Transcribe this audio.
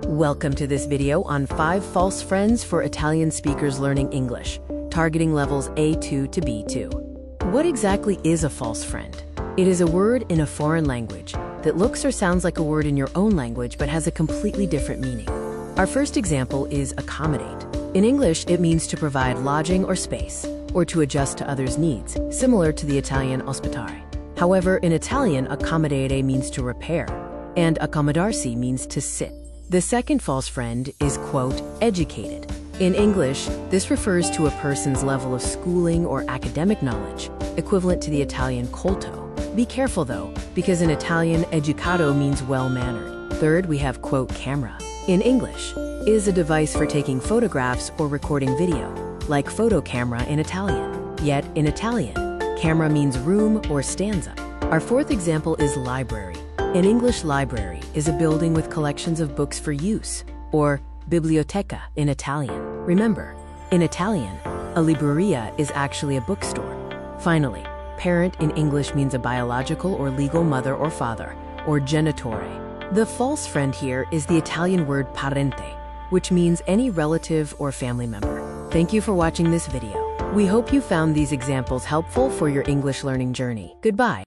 Welcome to this video on 5 false friends for Italian speakers learning English, targeting levels A2 to B2. What exactly is a false friend? It is a word in a foreign language that looks or sounds like a word in your own language but has a completely different meaning. Our first example is accommodate. In English, it means to provide lodging or space, or to adjust to others' needs, similar to the Italian ospitare. However, in Italian, accommodare means to repair, and accommodarsi means to sit. The second false friend is, quote, educated. In English, this refers to a person's level of schooling or academic knowledge, equivalent to the Italian colto. Be careful though, because in Italian, educato means well-mannered. Third, we have, quote, camera. In English, it is a device for taking photographs or recording video, like photocamera in Italian. Yet, in Italian, camera means room or stanza. Our fourth example is library. An English library is a building with collections of books for use, or biblioteca in Italian. Remember, in Italian, a libreria is actually a bookstore. Finally, parent in English means a biological or legal mother or father, or genitore. The false friend here is the Italian word parente, which means any relative or family member. Thank you for watching this video. We hope you found these examples helpful for your English learning journey. Goodbye.